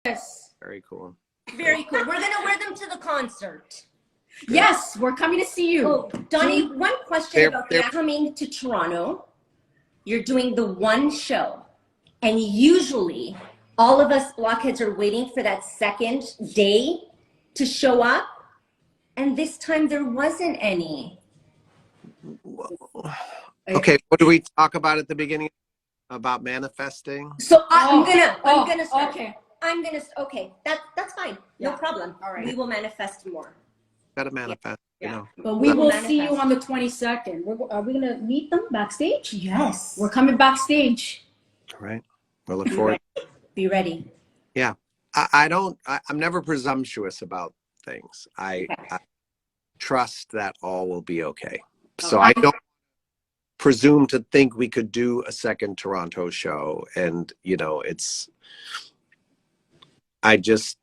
Yes. Very cool. Very cool. We're gonna wear them to the concert. Yes, we're coming to see you. Oh, Donnie, one question about the coming to Toronto. You're doing the one show, and usually all of us blockheads are waiting for that second day to show up, and this time there wasn't any. Okay, what do we talk about at the beginning about manifesting? So I'm gonna start. Okay. Okay, that's fine. No problem. All right. We will manifest more. Gotta manifest, you Yeah. know. But we will Manifest. see you on the 22nd. Are we gonna meet them backstage? Yes. We're coming backstage. All right. We'll look forward. Be ready. Yeah. I'm never presumptuous about things. I trust that all will be okay. So I don't presume to think we could do a second Toronto show. And, you know, I just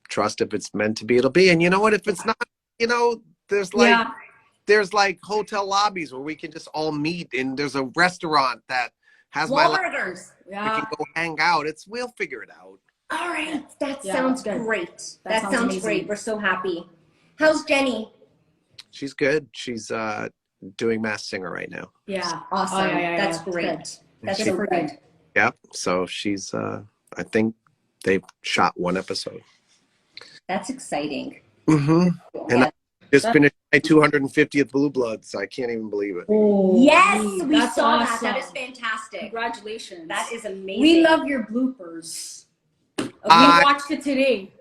trust if it's meant to be, it'll be. And you know what, if it's not, you know, there's like hotel lobbies where we can just all meet, and there's a restaurant that has Wahlbergers. we can go hang out. We'll figure it out. All right. That Yeah, sounds good. great. That sounds amazing. great. We're so happy. How's Jenny? She's good. She's doing Masked Singer right now. Yeah. Awesome. Oh, yeah, That's good. great. That's She- super good. Yeah. So she's I think they've shot one episode. That's exciting. Mm-hmm. And Yeah. I just finished my 250th Blue Bloods. I can't even believe it. Oh, Yes, we that's saw awesome. that. That is fantastic. Congratulations. That is amazing. We love your bloopers. We watched it today.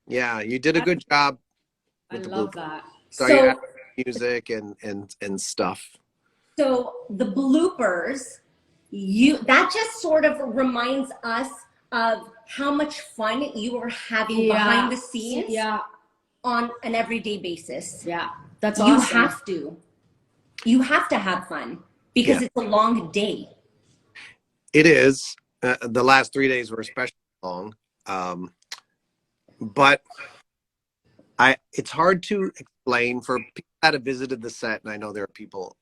Yeah, you did a good job. I with the love Blue that. So, So- you added music and stuff. So the bloopers, that just sort of reminds us of how much fun you are having behind the scenes on an everyday basis. Yeah. That's You awesome. have to. You have to have fun because it's a long day. It is. The last 3 days were especially long. But it's hard to explain for people that have visited the set, and I know there are people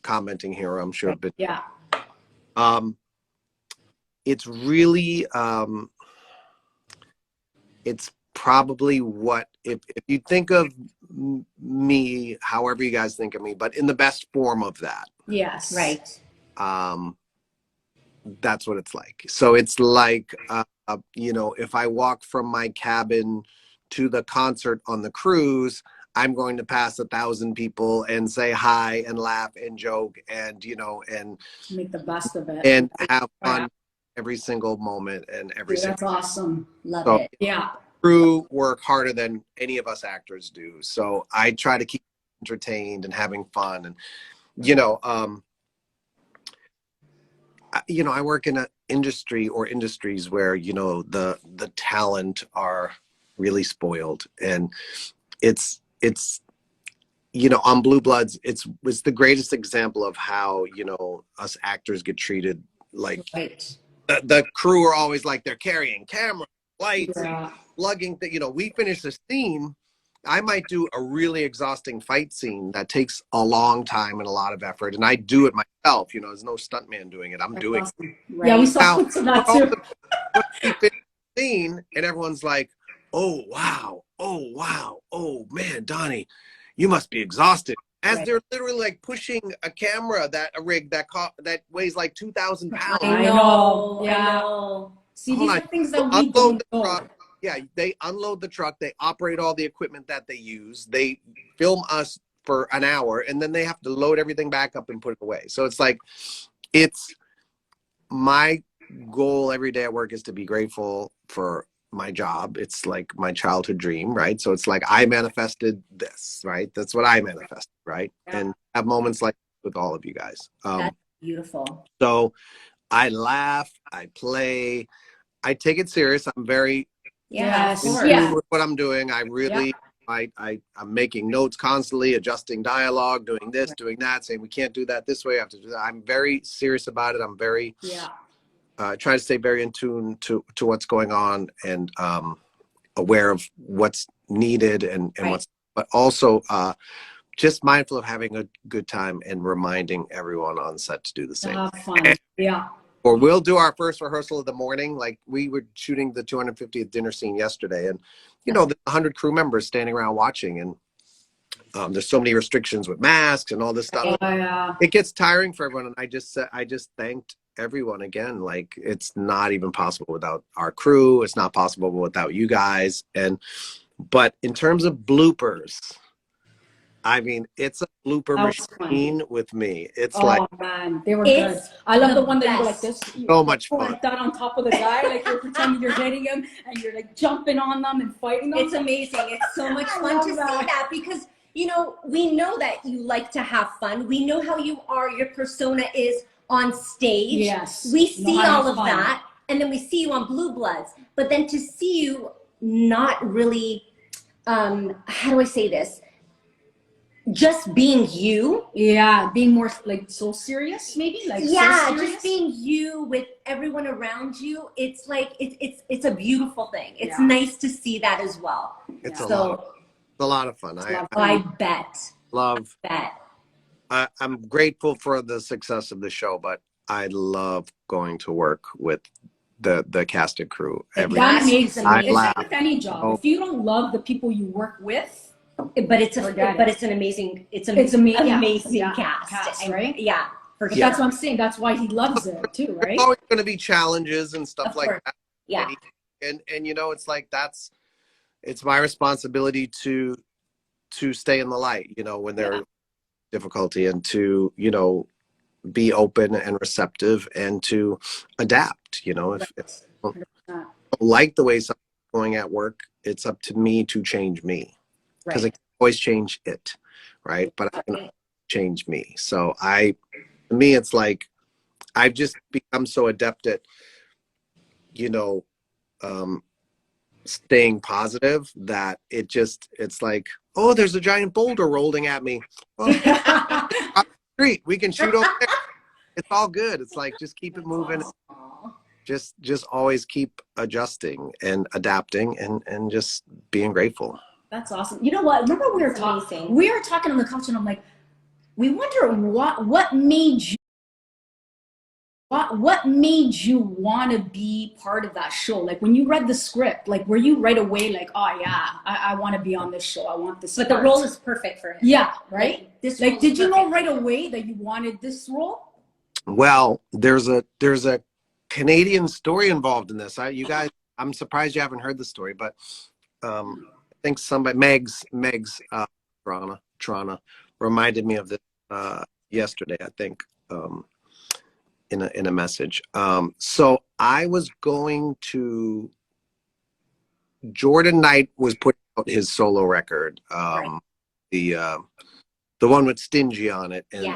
commenting here, I'm sure. But Yeah. it's really it's probably what if you think of me however you guys think of me, but in the best form of that. Yes. Right. That's what it's like. So it's like you know, if I walk from my cabin to the concert on the cruise, I'm going to pass 1,000 people and say hi and laugh and joke and, you know, and Make the best of it. and have fun every single moment and every That's single. awesome. Love So- it. Yeah. Crew work harder than any of us actors do. So I try to keep entertained and having fun. And, you know, I work in an industry or industries where, you know, the talent are really spoiled, and it's you know, on Blue Bloods, it's the greatest example of how, you know, us actors get treated. Like Right. the crew are always like, they're carrying camera, lights, Yeah. lugging. You know, we finish a scene. I might do a really exhausting fight scene that takes a long time and a lot of effort, and I do it myself. You know, there's no stuntman doing it. I'm doing it. Awesome. Right. Yeah, we saw Now, clips of that too. we finish the scene, and everyone's like, "Oh wow, oh wow, oh man, Donnie, you must be exhausted." As Right. they're literally like pushing a rig that weighs like 2,000 pounds. I know. I Yeah. know. See, Hold these on. are things that we Unload don't the know. truck. Yeah, they unload the truck. They operate all the equipment that they use. They film us for an hour, and then they have to load everything back up and put it away. So it's like, it's my goal every day at work is to be grateful for my job. It's like my childhood dream, right? So it's like I manifested this, right? That's what I manifested, right? Yeah. And have moments like with all of you guys. That's beautiful. So I laugh, I play, I take it serious. I'm very Yeah. Yes. Of in course. tune Yeah. with what I'm doing. I really, I'm making notes constantly, adjusting dialogue, doing this, doing that, saying we can't do that this way, I have to do that. I'm very serious about it. I'm very Yeah. try to stay very in tune to what's going on, and aware of what's needed and Right. what's, but also just mindful of having a good time and reminding everyone on set to do the same. Have fun. Yeah. Or we'll do our first rehearsal of the morning. Like we were shooting the 250th dinner scene yesterday, and there's 100 crew members standing around watching, and there's so many restrictions with masks and all this stuff. Oh, yeah. It gets tiring for everyone, and I just thanked everyone again. Like it's not even possible without our crew. It's not possible without you guys. But in terms of bloopers, I mean, it's a blooper machine with me. It's like, man, they were good. I love the one that you go like this. So much fun. Like that on top of the guy, like you're pretending you're hitting him and you're like jumping on them and fighting them. It's amazing. It's so much fun to see that because, we know that you like to have fun. We know how you are, your persona is on stage. Yes. We see all of that, and then we see you on Blue Bloods. But then to see you not really, how do I say this? Just being you. Yeah, being more like so serious, maybe. Like just being you with everyone around you. It's like it's a beautiful thing. It's nice to see that as well. It's a lot of fun. I bet. I'm grateful for the success of the show, but I love going to work with the cast and crew. That makes it. It's like with any job. If you don't love the people you work with. But it's an amazing cast, right? Yeah, for sure. That's what I'm saying. That's why he loves it too, right? There's always going to be challenges and stuff like that. Yeah, and it's like it's my responsibility to stay in the light, when there's difficulty, and to be open and receptive and to adapt. If I don't like the way something's going at work, it's up to me to change me. Because I can always change it, right? But I can change me. So to me, it's like I've just become so adept at, staying positive that it's like, oh, there's a giant boulder rolling at me. Oh, street, we can shoot over there. It's all good. It's like just keep it moving. Just always keep adjusting and adapting and just being grateful. That's awesome. You know what? Remember we were talking. We were talking on the couch, and I'm like, we wonder what made you want to be part of that show? Like when you read the script, like were you right away like, oh yeah, I want to be on this show. I want this. But the role is perfect for him. Yeah, right. Did you know right away that you wanted this role? Well, there's a Canadian story involved in this. You guys, I'm surprised you haven't heard the story, but. I think somebody, Meg's Trana reminded me of this yesterday, I think, in a message. So I was going to, Jordan Knight was putting out his solo record, the one with Stingy on it. And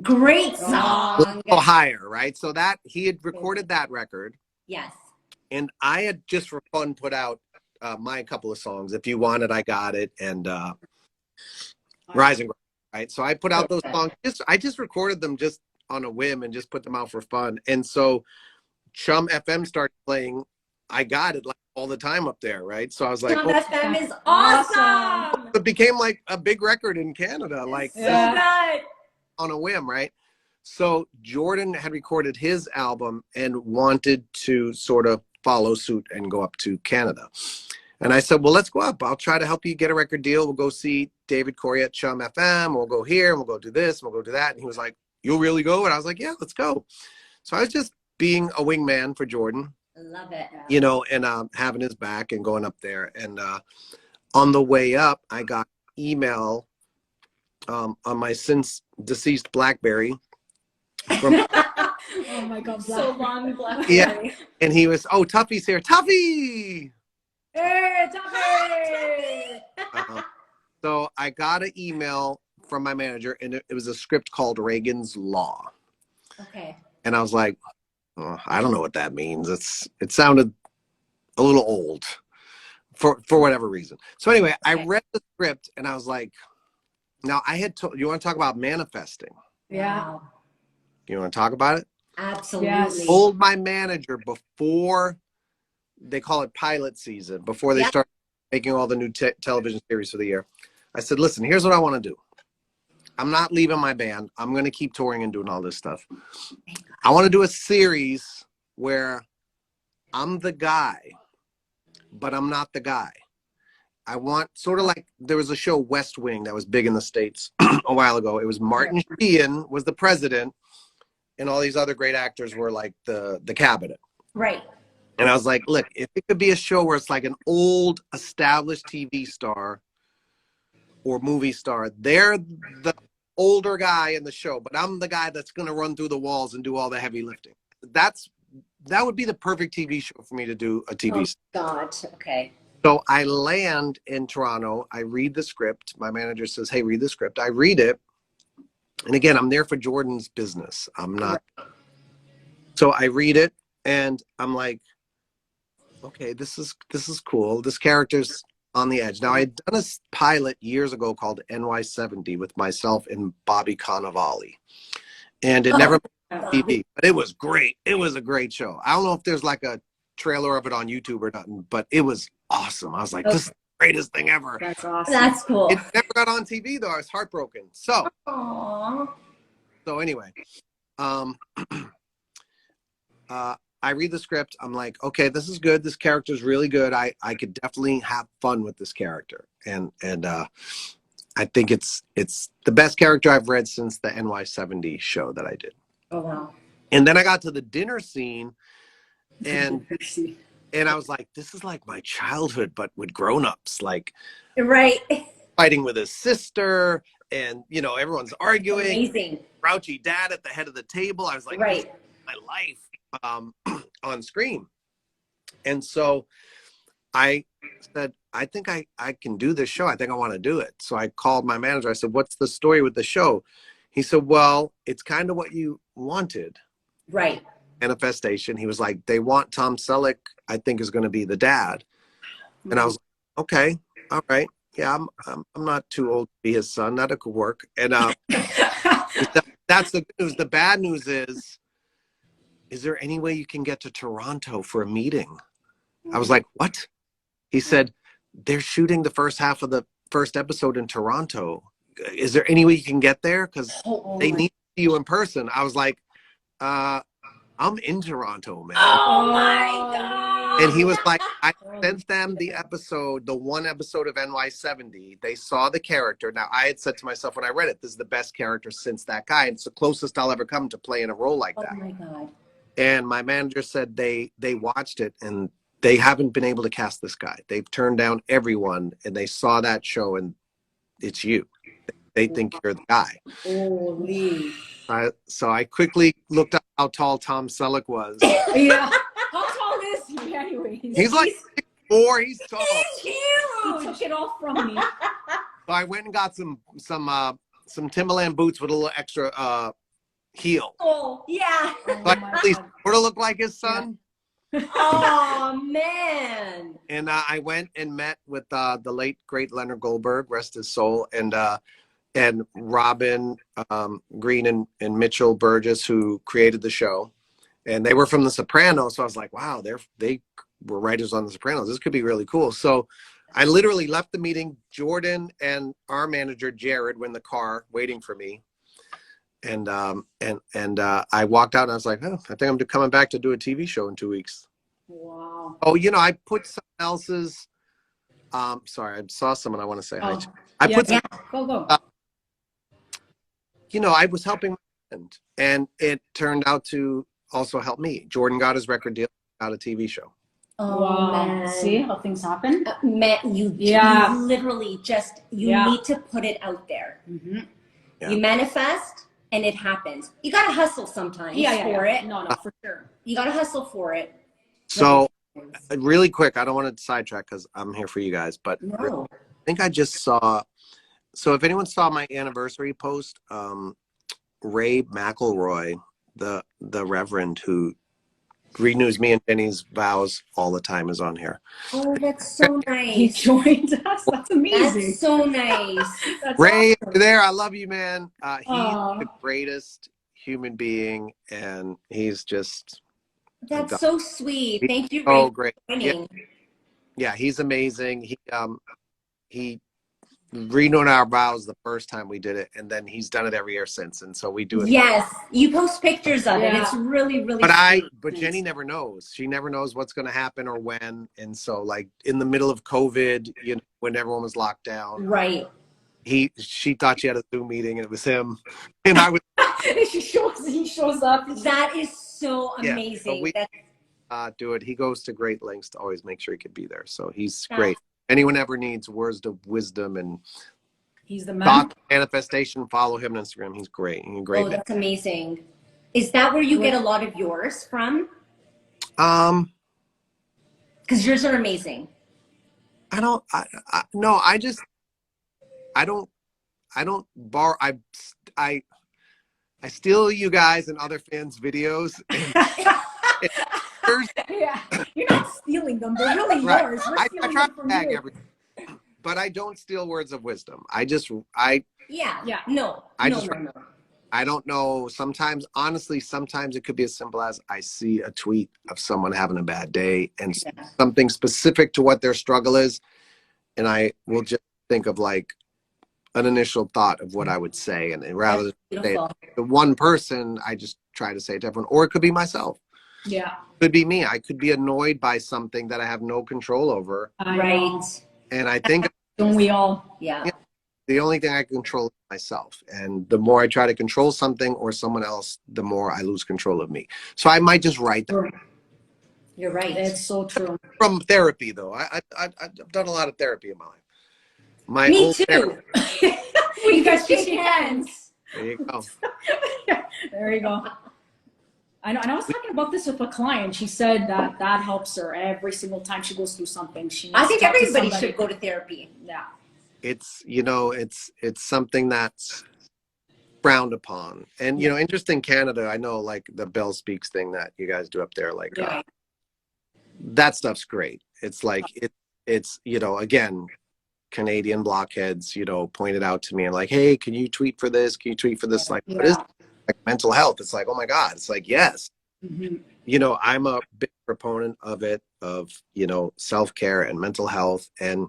great song. Higher, right? So that he had recorded that record. Yes. And I had just for fun put out my couple of songs, If You Want It, I Got It, and Rise and Grind, right? So I put out those songs. I just recorded them just on a whim and just put them out for fun. And so Chum FM started playing I Got It like all the time up there, right? So I was like, Chum FM is awesome. It became like a big record in Canada, like on a whim, right? So Jordan had recorded his album and wanted to sort of follow suit and go up to Canada. And I said, well, let's go up. I'll try to help you get a record deal. We'll go see David Corey at Chum FM. We'll go here and we'll go do this and we'll go do that. And he was like, you'll really go? And I was like, yeah, let's go. So I was just being a wingman for Jordan. I love it. And having his back and going up there. And on the way up, I got email on my since deceased BlackBerry from oh my God, so long BlackBerry. Yeah, and he was, oh, Tuffy's here. Tuffy! Hey, Tuffy! So I got an email from my manager, and it was a script called Reagan's Law. Okay. And I was like, oh, I don't know what that means. It sounded a little old for whatever reason. So anyway, I read the script, and I was like, now I had told, you want to talk about manifesting? Yeah. Wow. You want to talk about it? Absolutely. Yes. Told my manager before, they call it pilot season, before they start making all the new television series for the year. I said, listen, here's what I want to do. I'm not leaving my band. I'm going to keep touring and doing all this stuff. I want to do a series where I'm the guy, but I'm not the guy. I want sort of like there was a show West Wing that was big in the States a while ago. It was Martin Sheen was the president, and all these other great actors were like the cabinet. Right. And I was like, look, if it could be a show where it's like an old established TV star or movie star, they're the older guy in the show, but I'm the guy that's going to run through the walls and do all the heavy lifting. That would be the perfect TV show for me to do a TV. Oh, God. Okay. So I land in Toronto. I read the script. My manager says, hey, read the script. I read it. And again, I'm there for Jordan's business. I'm not. So I read it and I'm like, okay, this is cool. This character's on the edge. Now, I had done a pilot years ago called NY70 with myself and Bobby Cannavale. And it never made TV, but it was great. It was a great show. I don't know if there's like a trailer of it on YouTube or nothing, but it was awesome. I was like, this is the greatest thing ever. That's awesome. That's cool. It never got on TV though. I was heartbroken. So anyway, I read the script. I'm like, okay, this is good. This character's really good. I could definitely have fun with this character. And I think it's the best character I've read since the NY70 show that I did. Oh, wow. And then I got to the dinner scene and I was like, this is like my childhood, but with grown-ups, like Right. fighting with his sister and, you know, everyone's arguing. Amazing. Grouchy dad at the head of the table. I was like, Right. this is my life on screen. And so I said, I think I can do this show. I think I want to do it. So I called my manager. I said, what's the story with the show? He said, well, it's kind of what you wanted. Right. Manifestation. He was like, they want Tom Selleck, I think, is going to be the dad. And I was like, okay, all right. Yeah, I'm not too old to be his son. That could work. And that's the good news. The bad news is there any way you can get to Toronto for a meeting? I was like, what? He said, they're shooting the first half of the first episode in Toronto. Is there any way you can get there? Because they need to see you in person. I was like, I'm in Toronto, man. Oh my God. And he was like, I sent them the one episode of NY70. They saw the character. Now, I had said to myself when I read it, this is the best character since that guy. It's the closest I'll ever come to playing a role like that. Oh my God. And my manager said they watched it and they haven't been able to cast this guy. They've turned down everyone and they saw that show and it's you. They think you're the guy. Holy. So I quickly looked up how tall Tom Selleck was. Yeah. How tall is he anyways? He's like 6'4". He's tall. He's huge. He took it off from me. So I went and got some Timberland boots with a little extra heel. Oh, yeah. Oh But my at least God. sort of look like his son. Oh, man. And I went and met with the late great Leonard Goldberg, rest his soul, and Robin Green and Mitchell Burgess, who created the show, and they were from The Sopranos. So I was like, wow, they were writers on The Sopranos. This could be really cool. So I literally left the meeting. Jordan and our manager Jared were in the car waiting for me, and I walked out and I was like, oh, I think I'm coming back to do a TV show in 2 weeks. Wow. Oh, you know, I put someone else's. Sorry, I saw someone I want to say hi to. I Yeah, put. yeah. Go. You know, I was helping my friend, and it turned out to also help me. Jordan got his record deal, got a TV show. Oh, Wow. man. See how things happen? Man, you literally just, need to put it out there. Mm-hmm. Yeah. You manifest and it happens. You got to hustle sometimes for it. No, for sure. You got to hustle for it. So, really quick, I don't want to sidetrack because I'm here for you guys, but No. I think I just saw. So, if anyone saw my anniversary post, Ray McElroy, the Reverend who renews me and Jenny's vows all the time, is on here. Oh, that's so He nice. joined us. That's amazing. That's so nice. That's Ray, awesome. you're there. I love you, man. He's Aw. the greatest human being, and he's just That's so sweet. Thank you, so Ray, great. for joining. Yeah, he's amazing. He renewed our vows the first time we did it, and then he's done it every year since, and so we do it. Yes, you post pictures of it. It's really, really sweet. But Jenny never knows. She never knows what's going to happen or when, and so like in the middle of COVID, you know, when everyone was locked down, right? She thought she had a Zoom meeting, and it was him, and I was. He shows up. That is so amazing. Do it. He goes to great lengths to always make sure he could be there. So he's great. Anyone ever needs words of wisdom and he's the man. thought manifestation, follow him on Instagram. He's great. He's great. Oh, that's amazing. Is that where you get a lot of yours from? Because yours are amazing. I don't borrow. I steal you guys and other fans' videos. Yeah, you're not stealing them. They're really yours. I try to tag everything, but I don't steal words of wisdom. I don't know. Sometimes, honestly, sometimes it could be as simple as I see a tweet of someone having a bad day and something specific to what their struggle is, and I will just think of like an initial thought of what I would say, and rather than say it to one person, I just try to say it to everyone, or it could be myself. Yeah. It could be me. I could be annoyed by something that I have no control over. Right. And I think don't we all? Yeah. The only thing I can control is myself. And the more I try to control something or someone else, the more I lose control of me. So I might just write that. You're right. It's so true. From therapy, though. I've done a lot of therapy in my life. Me too. You guys shake hands. There you go. There you go. I know, and I was talking about this with a client. She said that helps her every single time she goes through something. I think everybody should go to therapy. Yeah. It's, you know, it's something that's frowned upon. And, you know, interesting Canada, I know like the Bell Speaks thing that you guys do up there, like that stuff's great. It's like, it's, you know, again, Canadian blockheads, you know, pointed out to me and like, hey, can you tweet for this? Can you tweet for this? Like, what is like mental health? It's like, oh my God. It's like, yes. You know, I'm a big proponent of it, of, you know, self-care and mental health and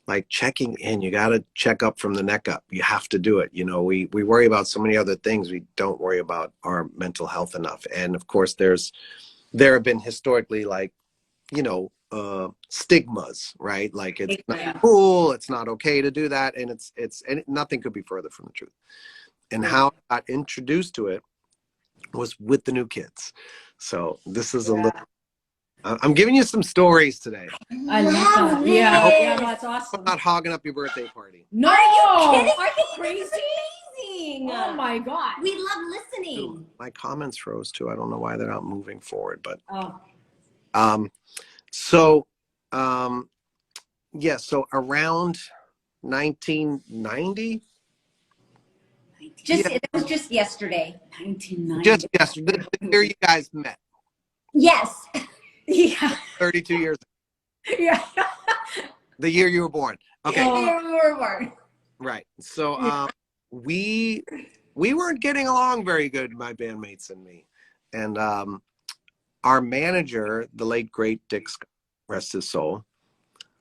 like checking in. You got to check up from the neck up. You have to do it. You know, we worry about so many other things. We don't worry about our mental health enough. And of course, there have been historically like, you know, stigmas, right? Like it's not cool. It's not okay to do that. And nothing could be further from the truth. And how I got introduced to it was with the new kids. So this is a little, I'm giving you some stories today. I love that. Yeah, that's awesome. I'm not hogging up your birthday party. No, are you kidding? Are you crazy? Amazing. Oh my God. We love listening. Dude, my comments froze too. I don't know why they're not moving forward, but so around 1990. It was just yesterday. 1990. Just yesterday, the year you guys met. Yes. Yeah. 32 years ago. Yeah. The year you were born. Okay. The year we were born. Right. So we weren't getting along very good, my bandmates and me. And our manager, the late great Dick Scott, rest his soul.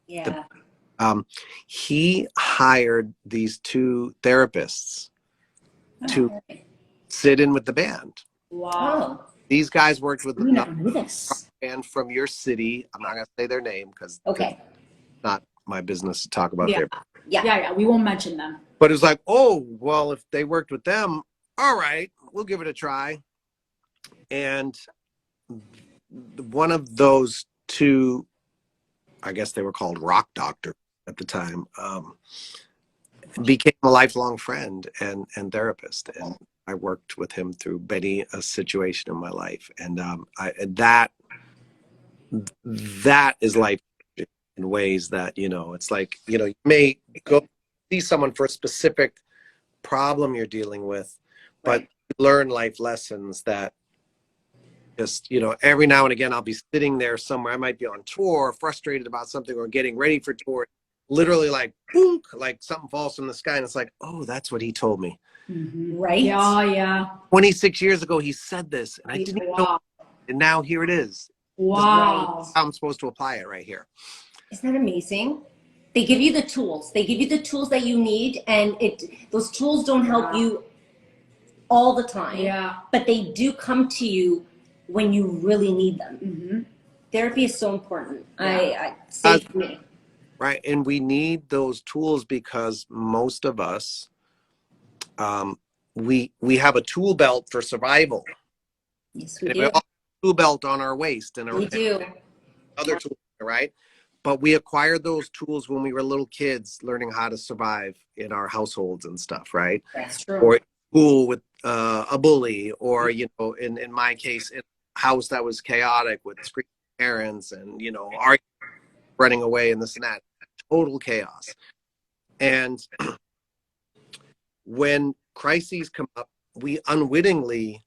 Yeah. He hired these two therapists to sit in with the band. Wow. These guys worked with a band from your city. I'm not going to say their name because it's not my business to talk about their band. Yeah. We won't mention them. But it's like, oh, well, if they worked with them, all right, we'll give it a try. And one of those two, I guess they were called rock doctors at the time, became a lifelong friend and therapist. And I worked with him through many a situation in my life. And that is life in ways that, you know, it's like, you know, you may go see someone for a specific problem you're dealing with, but you learn life lessons that just, you know, every now and again, I'll be sitting there somewhere. I might be on tour, frustrated about something or getting ready for tour. Literally like, boom, like something falls from the sky. And it's like, oh, that's what he told me. Right. Yeah. 26 years ago, he said this and I didn't even know. And now here it is. Wow. How I'm supposed to apply it right here. Isn't that amazing? They give you the tools. They give you the tools that you need, and those tools don't help you all the time. Yeah. But they do come to you when you really need them. Mm-hmm. Therapy is so important. Yeah. I say for me. Right. And we need those tools because most of us, we have a tool belt for survival. Yes, we And do. we all have a tool belt on our waist and We do. other tools, right? But we acquired those tools when we were little kids, learning how to survive in our households and stuff, right? That's true. Or in school with a bully, or, you know, in my case, in a house that was chaotic with screaming parents and, you know, running away and this and that. Total chaos. And when crises come up, we unwittingly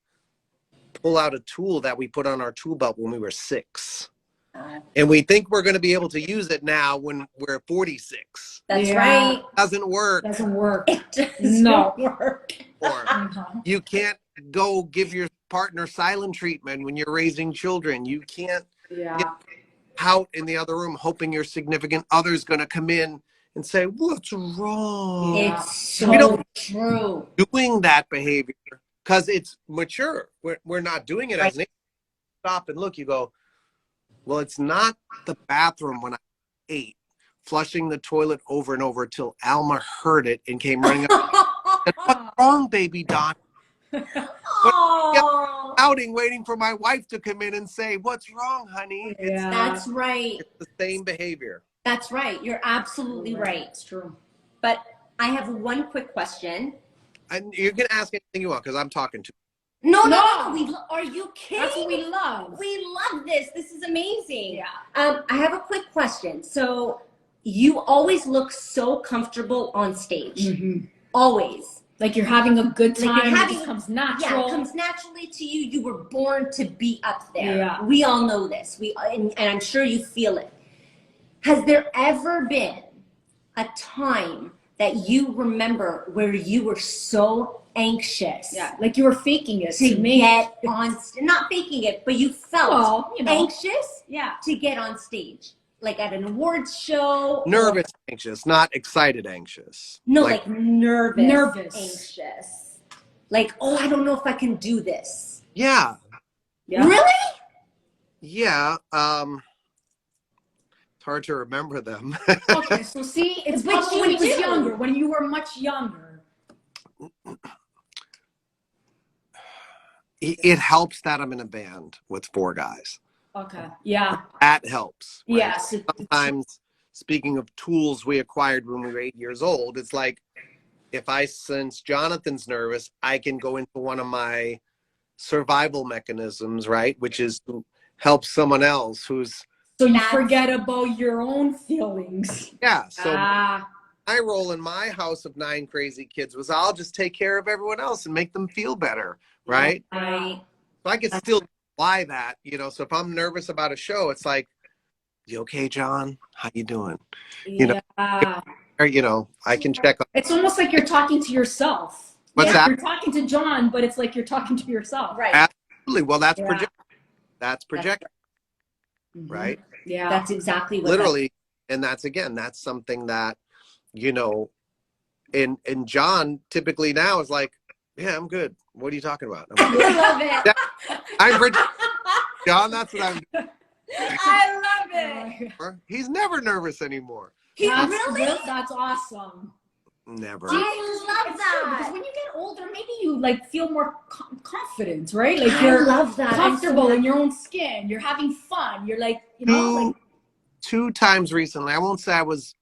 pull out a tool that we put on our tool belt when we were 6. And we think we're going to be able to use it now when we're 46. That's right. Doesn't work. Doesn't work. It doesn't work. Or you can't go give your partner silent treatment when you're raising children. You can't pout in the other room hoping your significant other's going to come in and say, what's wrong? It's so true. Doing that behavior because it's mature. We're not doing it as an stop and look. You go, well, it's not the bathroom when I ate, flushing the toilet over and over till Alma heard it and came running up. What's wrong, baby Don? Outing, waiting for my wife to come in and say, what's wrong, honey? That's right. It's the same behavior. That's right. You're absolutely right. It's true. But I have one quick question. And you can ask anything you want because I'm talking to you. No. Are you kidding? That's what we love. We love this. This is amazing. Yeah. I have a quick question. So you always look so comfortable on stage. Mm-hmm. Always. Like you're having a good time. Like it just comes natural. Yeah, it comes naturally to you. You were born to be up there. Yeah. We all know this. And I'm sure you feel it. Has there ever been a time that you remember where you were so anxious? Yeah, like you were faking it to get on, not faking it, but you felt anxious to get on stage. Like at an awards show. Nervous anxious, not excited anxious. No, like nervous anxious. Like, oh, I don't know if I can do this. Yeah. Really? Yeah. It's hard to remember them. Okay, so see, it's probably when you was younger, when you were much younger. It helps that I'm in a band with 4 guys. Okay. Yeah. That helps. Right? Yes. Sometimes, speaking of tools we acquired when we were 8 years old, it's like if I sense Jonathan's nervous, I can go into one of my survival mechanisms, right? Which is to help someone else who's. So you forget about your own feelings. Yeah. So my role in my house of 9 crazy kids was I'll just take care of everyone else and make them feel better. Right. Right. So I can still apply that, you know. So if I'm nervous about a show, it's like, you okay, John? How you doing? You know, I can check on. It's almost like you're talking to yourself. What's that? You're talking to John, but it's like you're talking to yourself. Right. Absolutely. Well, that's project. That's project. Right. Yeah. That's exactly what. Literally, and that's something that, you know, and John typically now is like, yeah, I'm good. What are you talking about? I love it. I'm John. That's what I'm doing. I love it. He's never nervous anymore. That's awesome. Never. I love that. Because when you get older, maybe you like feel more confident, right? Like I love that. Comfortable in your own skin. You're having fun. You're like, you know, two times recently. I won't say I was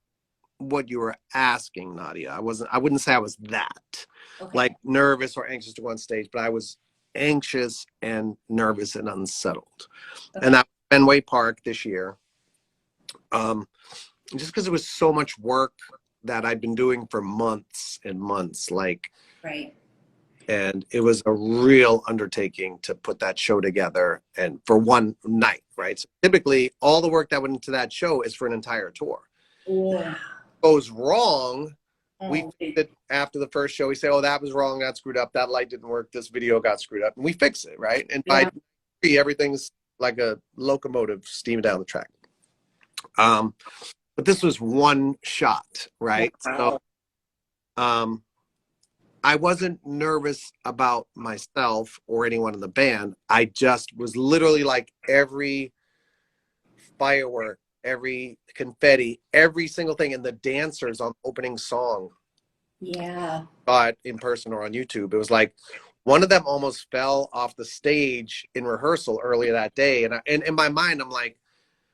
what you were asking, Nadia. I wouldn't say I was that. Okay. Like nervous or anxious to go on stage, but I was anxious and nervous and unsettled. Okay. And that was Fenway Park this year. Just because it was so much work that I'd been doing for months and months, like, right. And it was a real undertaking to put that show together and for one night, right? So typically all the work that went into that show is for an entire tour. Yeah. Goes wrong. We fix it after the first show. We say, oh, that was wrong. That screwed up. That light didn't work. This video got screwed up. And we fix it, right? And by everything's like a locomotive steaming down the track. but this was one shot, right? Wow. So I wasn't nervous about myself or anyone in the band. I just was literally like every firework, every confetti, every single thing. And the dancers on the opening song, Yeah. saw it in person or on YouTube. It was like one of them almost fell off the stage in rehearsal earlier that day. And in my mind, I'm like,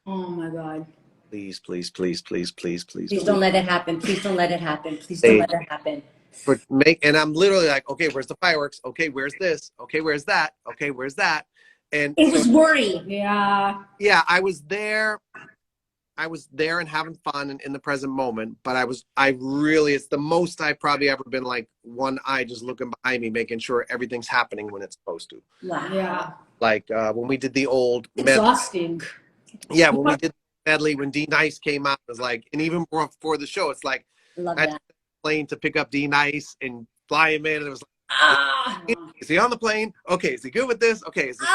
Oh my God. please, please, please, please, please, please, Please don't let it happen. Please don't let it happen. Please don't let it happen. And I'm literally like, okay, where's the fireworks? Okay, where's this? Okay, where's that? Okay, where's that? And It was worry. Yeah. yeah, I was there and having fun and in the present moment, but it's the most I've probably ever been like one eye just looking behind me, making sure everything's happening when it's supposed to. Wow. Yeah. Like when we did the old Exhausting. yeah, when we did medley, when D Nice came out, it was like, and even before the show, it's like Love I had that. to plane to pick up D Nice and fly him in, and it was like, Ah. is he on the plane? Okay, is he good with this? Okay, is this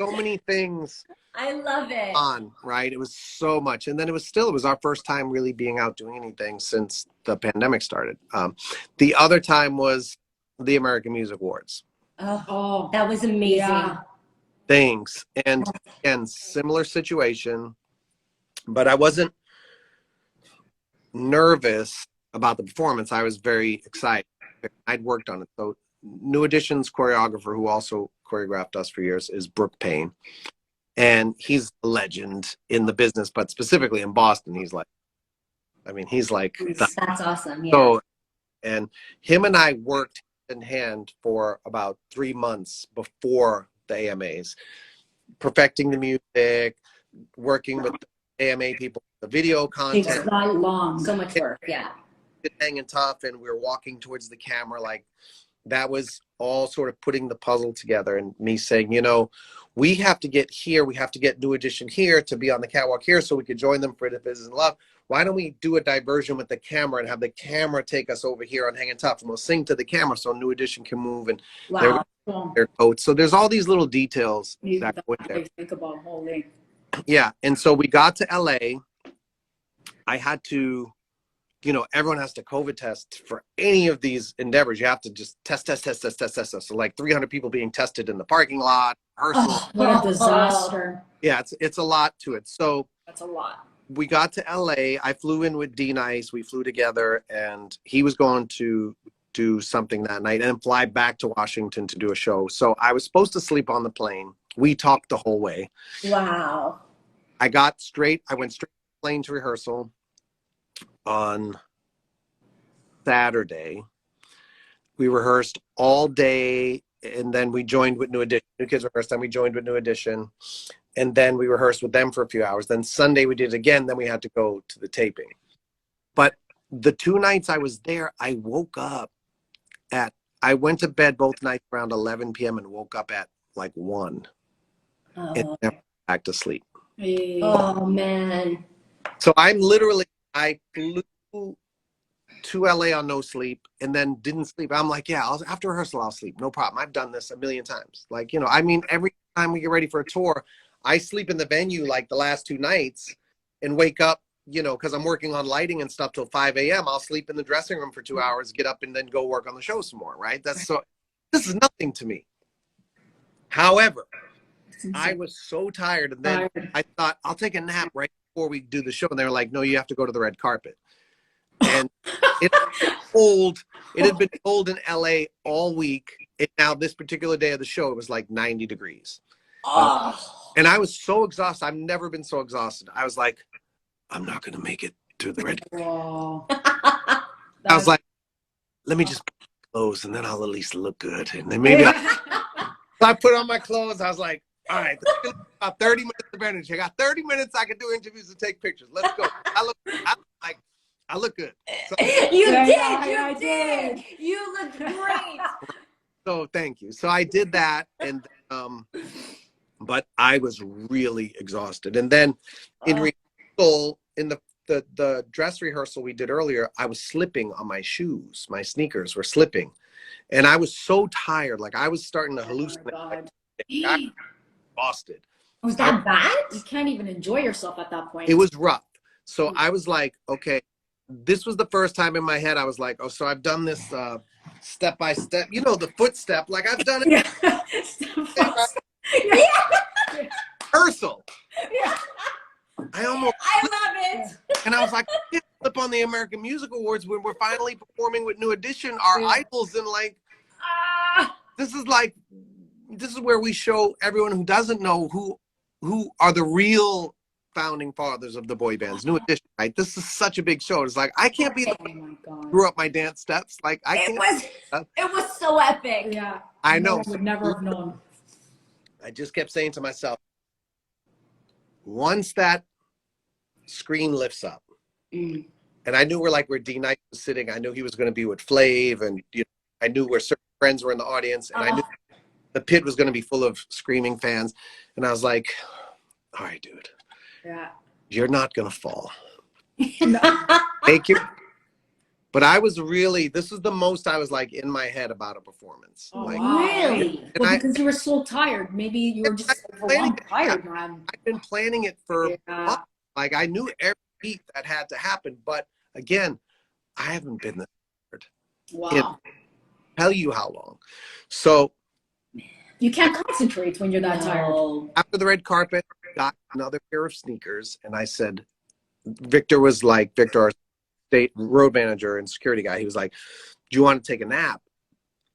so many things I love it. on, right? It was so much. And then it was our first time really being out doing anything since the pandemic started. The other time was the American Music Awards. Oh, that was amazing. Yeah. Thanks. And again, similar situation, but I wasn't nervous about the performance. I was very excited. I'd worked on it. So New Edition's choreographer, who also choreographed us for years, is Brooke Payne. And he's a legend in the business, but specifically in Boston, he's like That's awesome. Yeah. so, and him and I worked in hand for about 3 months before the AMAs, perfecting the music, working with the AMA people, the video Takes content. that long. So much work. Yeah. Hanging tough, and we were walking towards the camera. Like that was all sort of putting the puzzle together, and me saying, we have to get here. We have to get New Edition here to be on the catwalk here so we could join them for If It Isn't Love. Why don't we do a diversion with the camera and have the camera take us over here on Hanging Tough, and we'll sing to the camera so New Edition can move and Wow. their coats. So there's all these little details That that go in there. think about holy. Yeah, and so we got to LA. I had to, everyone has to COVID test for any of these endeavors. You have to just test. So like 300 people being tested in the parking lot, rehearsal. Oh, what a disaster. Yeah, it's a lot to it. So That's a lot. we got to LA. I flew in with D Nice. We flew together, and he was going to do something that night and then fly back to Washington to do a show. So I was supposed to sleep on the plane. We talked the whole way. Wow. I went straight to the plane to rehearsal on Saturday. We rehearsed all day, and then we joined with New Edition. New Kids rehearsed, then we joined with New Edition, and then we rehearsed with them for a few hours. Then Sunday we did it again, then we had to go to the taping. But the 2 nights I was there, I went to bed both nights around 11 p.m. and woke up at like 1 and never went back to sleep. Oh, man. So I flew to LA on no sleep and then didn't sleep. I'm like, yeah, after rehearsal, I'll sleep. No problem. I've done this a million times. Like, every time we get ready for a tour, I sleep in the venue like the last 2 nights and wake up, because I'm working on lighting and stuff till 5 a.m. I'll sleep in the dressing room for 2 hours, get up and then go work on the show some more, right? This is nothing to me. However, I was so tired, and then I thought, I'll take a nap right before we do the show. And they were like, no, you have to go to the red carpet. And it had been cold in LA all week. And now this particular day of the show, it was like 90 degrees. And I was so exhausted. I've never been so exhausted. I was like, I'm not going to make it to the red carpet. Wow. I was like, let me just put on clothes and then I'll at least look good. And then maybe I put on my clothes. I was like, all right, about 30 minutes of energy. I got 30 minutes. I can do interviews and take pictures. Let's go. I look good. So, You did. You looked great. so thank you. So I did that, and but I was really exhausted. And then in rehearsal, in the dress rehearsal we did earlier, I was slipping on my shoes. My sneakers were slipping, and I was so tired. Like I was starting to hallucinate. God. I was exhausted. Was that bad? You can't even enjoy yourself at that point. It was rough. So I was like, okay, this was the first time in my head I was like, oh, so I've done this step by step, you know, the footstep, like I've done it. Yeah. Yeah. Rehearsal. Yeah. I almost, I love it. and I was like, I can't flip on the American Music Awards when we're finally performing with New Edition, our idols, and like, this is where we show everyone who doesn't know who are the real founding fathers of the boy bands, New Edition, right? This is such a big show. It's like, I can't be the Oh my God. grew up my dance steps. Like I can't. It was so epic. Yeah. I know. No, I would never have known. I just kept saying to myself, once that screen lifts up, and I knew where D Night was sitting, I knew he was going to be with Flav, and I knew where certain friends were in the audience, and I knew the pit was going to be full of screaming fans, and I was like, all right, dude, you're not going to fall. Take your. But I was really, this is the most I was like in my head about a performance. Oh, like, wow. Really? Well, because you were so tired. Maybe you were just overwhelmed, tired, man. I've been planning it for months. Like I knew every beat that had to happen, but again, I haven't been this tired. Wow. Tell you how long. So you can't concentrate when you're that tired. After the red carpet, got another pair of sneakers, and I said, Victor, our state road manager and security guy, he was like, do you want to take a nap?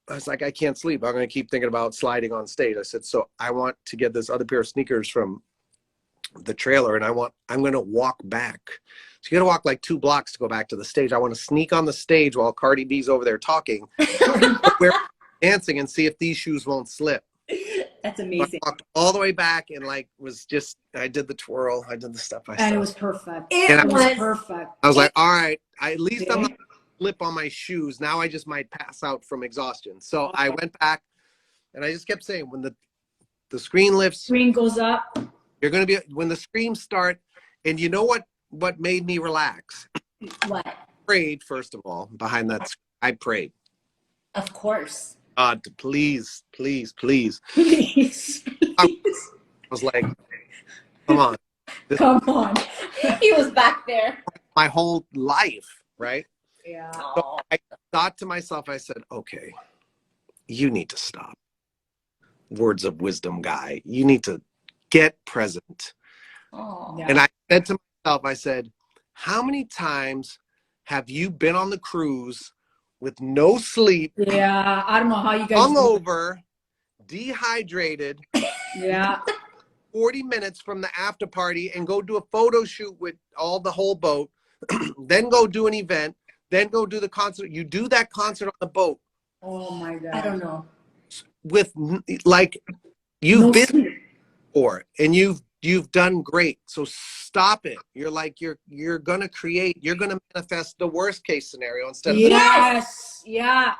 I was like, I can't sleep. I'm going to keep thinking about sliding on stage. I said, so I want to get this other pair of sneakers from the trailer, and I'm going to walk back. So you got to walk like 2 blocks to go back to the stage. I want to sneak on the stage while Cardi B's over there talking, we're dancing, and see if these shoes won't slip. That's amazing. So I walked all the way back and I did the twirl. I did the step by step. And it was perfect. It was perfect. I was like, all right, at least I'm not going to slip on my shoes. Now I just might pass out from exhaustion. So I went back, and I just kept saying, when the screen lifts, Screen goes up. you're going to be, when the screams start, and you know what made me relax? What? Prayed, first of all, behind that. I prayed. Of course. God, please, please, please. Please. I was like, come on. Come on. He was back there. My whole life, right? Yeah. So I thought to myself, I said, okay, you need to stop. Words of wisdom, guy. You need to get present. Oh. Yeah. And I said to myself, I said, how many times have you been on the cruise with no sleep? Yeah. I don't know how you guys. Hungover, dehydrated. Yeah. 40 minutes from the after party and go do a photo shoot with the whole boat, then go do an event, then go do the concert. You do that concert on the boat. Oh my God. I don't know. With like, you've been sleep. before, and you've done great. So stop it. You're like, you're gonna manifest the worst case scenario instead of Yes. Yeah.